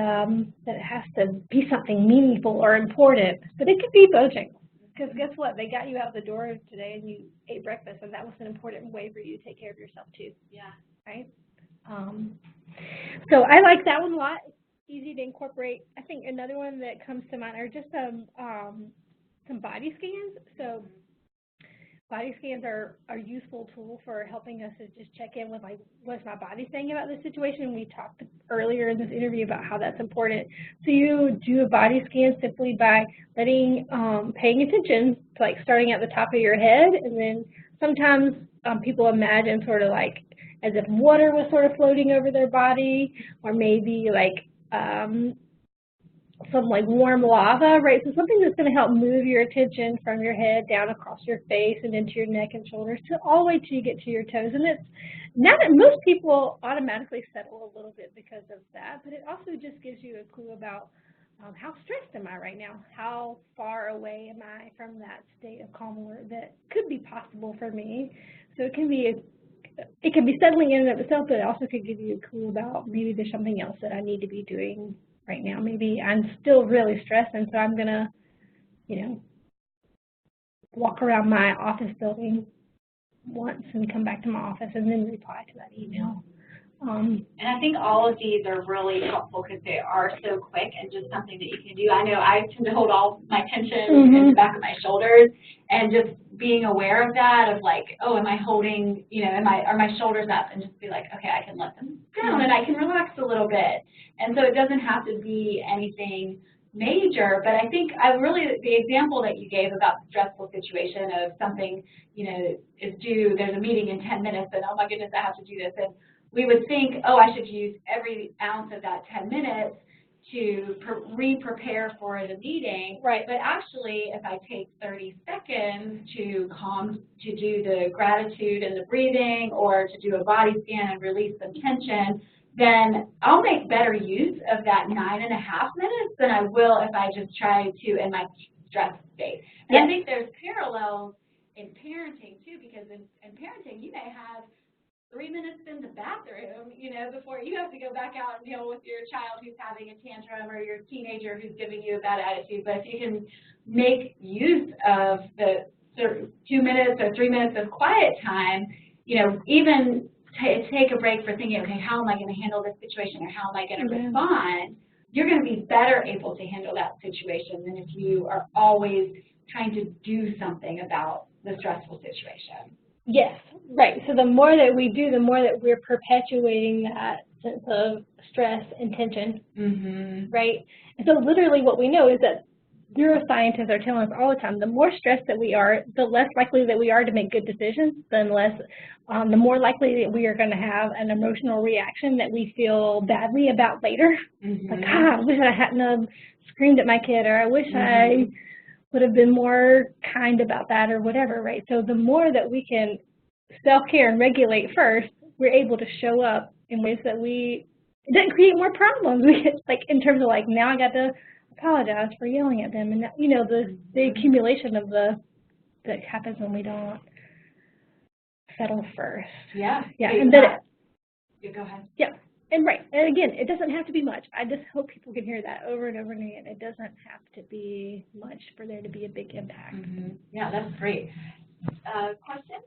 that it has to be something meaningful or important, but it could be Bojangles. Because guess what? They got you out the door today and you ate breakfast, and that was an important way for you to take care of yourself too. Yeah. Right? So I like that one a lot. It's easy to incorporate. I think another one that comes to mind are just some body scans. So body scans are a useful tool for helping us to just check in with, like, what's my body saying about this situation? We talked earlier in this interview about how that's important. So you do a body scan simply by paying attention to, like, starting at the top of your head, and then sometimes people imagine sort of like as if water was sort of floating over their body, or maybe like some like warm lava, right? So something that's going to help move your attention from your head down across your face and into your neck and shoulders to all the way till you get to your toes. And it's not that most people automatically settle a little bit because of that, but it also just gives you a clue about how stressed am I right now? How far away am I from that state of calm alert that could be possible for me? So it can be settling in and of itself, but it also could give you a clue about maybe there's something else that I need to be doing right now. Maybe I'm still really stressed, and so I'm gonna, walk around my office building once and come back to my office and then reply to that email. And I think all of these are really helpful because they are so quick and just something that you can do. I know I tend to hold all my tension in the back of my shoulders, and just being aware of that, of like, oh, am I holding, are my shoulders up, and just be like, okay, I can let them down and I can relax a little bit. And so it doesn't have to be anything major, but I think the example that you gave about the stressful situation of something, is due, there's a meeting in 10 minutes, and oh my goodness, I have to do this. And we would think, oh, I should use every ounce of that 10 minutes to re-prepare for the meeting. Right. But actually, if I take 30 seconds to do the gratitude and the breathing, or to do a body scan and release some tension, then I'll make better use of that 9.5 minutes than I will if I just try to in my stress state. And I think there's parallels in parenting too, because in parenting you may have 3 minutes in the bathroom, you know, before you have to go back out and deal with your child who's having a tantrum or your teenager who's giving you a bad attitude. But if you can make use of the 2 minutes or 3 minutes of quiet time, you know, even take a break for thinking, okay, how am I going to handle this situation or how am I going to respond, you're going to be better able to handle that situation than if you are always trying to do something about the stressful situation. Yes, right. So the more that we do, the more that we're perpetuating that sense of stress and tension, right? And so literally what we know is that neuroscientists are telling us all the time, the more stressed that we are, the less likely that we are to make good decisions, the more likely that we are going to have an emotional reaction that we feel badly about later. Like, I wish I hadn't have screamed at my kid, or I wish I would have been more kind about that, or whatever, right? So the more that we can self-care and regulate first, we're able to show up in ways that it doesn't create more problems. Like in terms of like, now I got to apologize for yelling at them, and that, you know, the accumulation of that happens when we don't settle first. Yeah. And then go ahead. Yeah. And right. And again, it doesn't have to be much. I just hope people can hear that over and over again. It doesn't have to be much for there to be a big impact. Yeah, that's great. Question?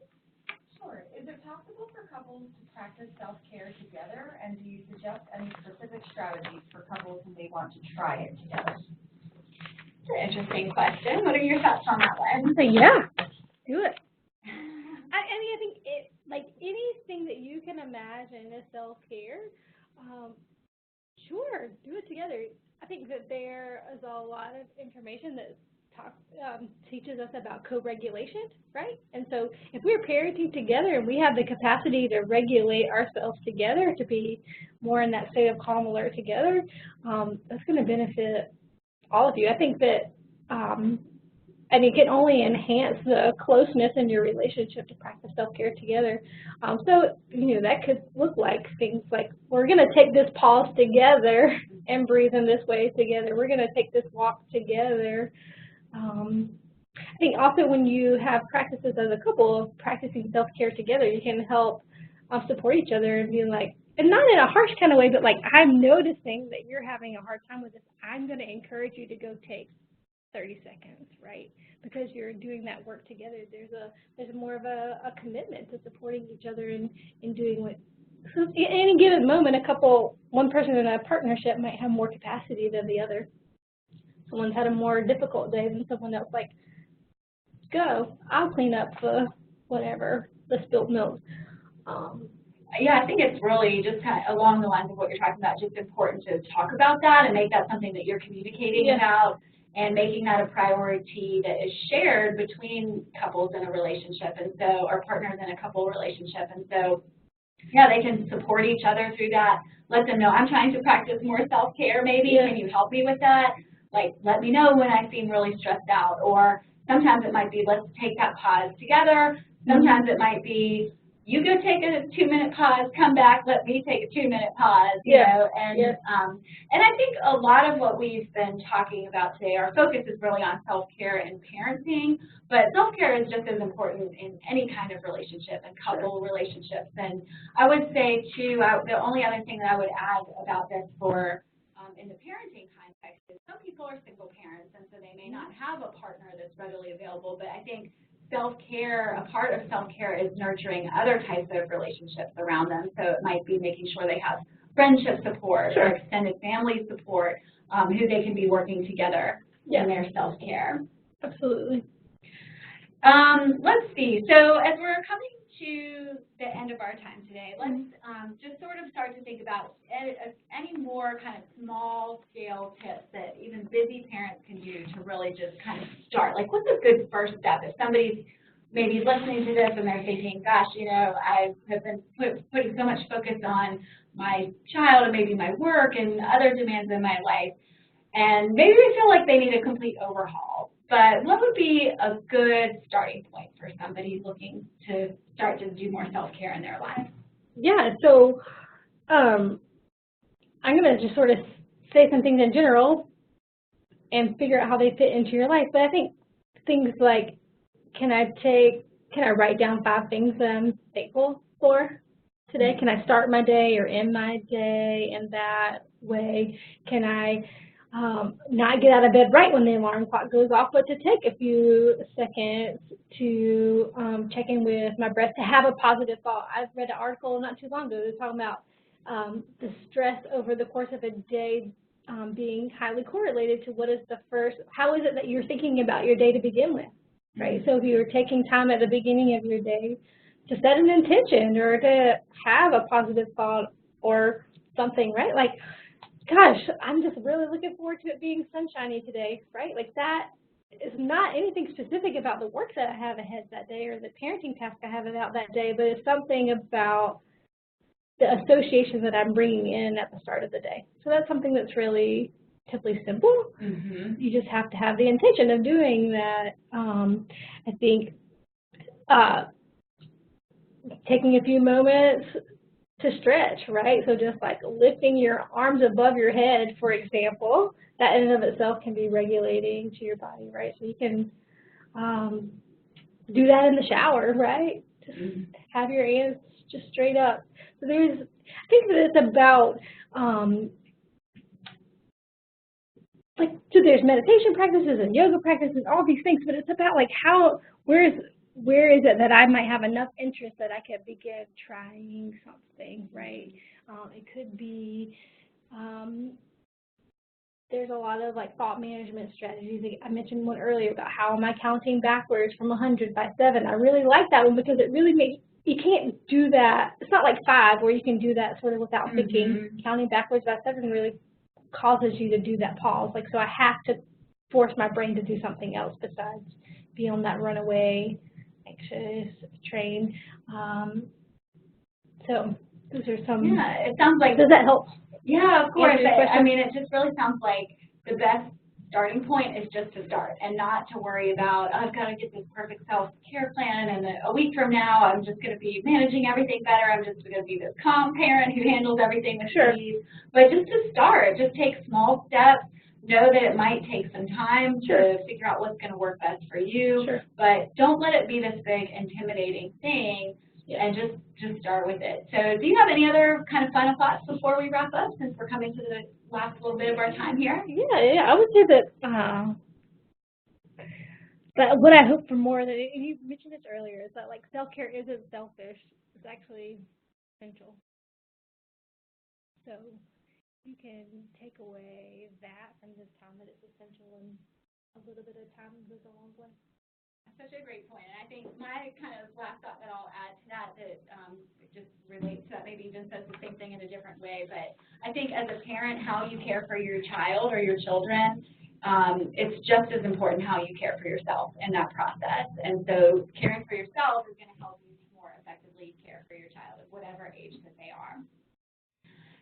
Sure. Is it possible for couples to practice self-care together, and do you suggest any specific strategies for couples who may want to try it together? That's an interesting question. What are your thoughts on that one? Yeah, do it. I mean, I think like anything that you can imagine as self-care, sure, do it together. I think that there is a lot of information that teaches us about co-regulation, right? And so if we're parenting together and we have the capacity to regulate ourselves together, to be more in that state of calm alert together, that's going to benefit all of you. I think that and it can only enhance the closeness in your relationship to practice self-care together. So, you know, that could look like things like, we're going to take this pause together and breathe in this way together. We're going to take this walk together. I think also when you have practices as a couple of practicing self-care together, you can help support each other and be like, and not in a harsh kind of way, but like, I'm noticing that you're having a hard time with this. I'm going to encourage you to go take 30 seconds, right? Because you're doing that work together. There's more of a commitment to supporting each other and doing what. So at any given moment, one person in a partnership might have more capacity than the other. Someone's had a more difficult day than someone else. Like, go, I'll clean up the spilled milk. Yeah, I think it's really just kind of along the lines of what you're talking about, just important to talk about that and make that something that you're communicating about, and making that a priority that is shared between couples in a relationship, and so, or partners in a couple relationship. And so, yeah, they can support each other through that. Let them know, I'm trying to practice more self-care maybe. Can you help me with that? Like, let me know when I seem really stressed out. Or sometimes it might be, let's take that pause together. Sometimes it might be, you go take a 2-minute pause, come back, let me take a 2-minute pause, you know, and I think a lot of what we've been talking about today, our focus is really on self-care and parenting, but self-care is just as important in any kind of relationship and couple relationships. And I would say too, the only other thing that I would add about this for in the parenting context is some people are single parents, and so they may not have a partner that's readily available, but I think self-care, a part of self-care is nurturing other types of relationships around them. So it might be making sure they have friendship support or extended family support, who they can be working together in their self-care. Absolutely. Let's see. So as we're coming to the end of our time today, let's just sort of start to think about any more kind of small-scale tips that even busy parents can do to really just kind of start. Like, what's a good first step? If somebody's maybe listening to this and they're thinking, gosh, you know, I have been putting so much focus on my child and maybe my work and other demands in my life, and maybe they feel like they need a complete overhaul. But what would be a good starting point for somebody looking to start to do more self-care in their life? Yeah, so I'm going to just sort of say some things in general and figure out how they fit into your life. But I think things like, can I write down 5 things that I'm thankful for today? Can I start my day or end my day in that way? Can I not get out of bed right when the alarm clock goes off, but to take a few seconds to check in with my breath, to have a positive thought. I've read an article not too long ago that was talking about the stress over the course of a day being highly correlated to how is it that you're thinking about your day to begin with, right? So if you're taking time at the beginning of your day to set an intention or to have a positive thought or something, right? Like, gosh, I'm just really looking forward to it being sunshiny today, right? Like that is not anything specific about the work that I have ahead that day or the parenting task I have about that day, but it's something about the association that I'm bringing in at the start of the day. So that's something that's really relatively simple. You just have to have the intention of doing that. I think taking a few moments to stretch, right? So just like lifting your arms above your head, for example, that in and of itself can be regulating to your body, right? So you can do that in the shower, right? Just have your hands just straight up. So I think that it's about, so there's meditation practices and yoga practices, all these things, but it's about like where is it that I might have enough interest that I could begin trying something, right? It could be, there's a lot of like thought management strategies. I mentioned one earlier about how am I counting backwards from 100 by 7. I really like that one because it really makes, you can't do that. It's not like 5 where you can do that sort of without thinking. Counting backwards by 7 really causes you to do that pause. Like, so I have to force my brain to do something else besides be on that runaway, anxious train. So those are some. Yeah, it sounds like. Does that help? Yeah, of course. I mean, it just really sounds like the best starting point is just to start and not to worry about, oh, I've got to get this perfect self-care plan and then a week from now I'm just going to be managing everything better. I'm just going to be this calm parent who handles everything with ease. But just to start, just take small steps. Know that it might take some time to figure out what's going to work best for you, but don't let it be this big, intimidating thing, and just start with it. So do you have any other kind of final thoughts before we wrap up, since we're coming to the last little bit of our time here? Yeah, I would say that but what I hope for more, and you mentioned this earlier, is that like self-care isn't selfish, it's actually essential. So you can take away that from this time that it's essential, and a little bit of time goes a long way. That's such a great point. And I think my kind of last thought that I'll add to that just relates to that, maybe even says the same thing in a different way, but I think as a parent, how you care for your child or your children, it's just as important how you care for yourself in that process. And so caring for yourself is going to help you more effectively care for your child at whatever age that they are.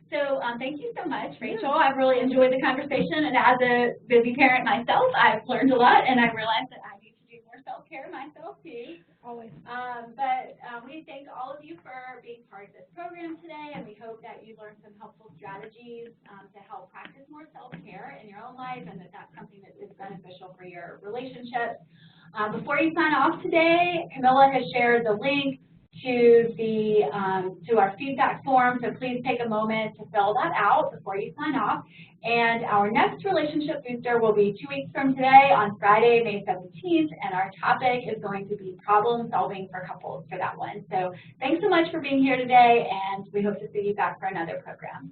So thank you so much, Rachel. I've really enjoyed the conversation, and as a busy parent myself, I've learned a lot, and I realized that I need to do more self-care myself too. Always. But we thank all of you for being part of this program today, and we hope that you learned some helpful strategies to help practice more self-care in your own life, and that that's something that is beneficial for your relationships. Before you sign off today, Camilla has shared the link to our feedback form, so please take a moment to fill that out before you sign off. And our next relationship booster will be 2 weeks from today on Friday, May 17th, and our topic is going to be problem solving for couples for that one. So thanks so much for being here today, and we hope to see you back for another program.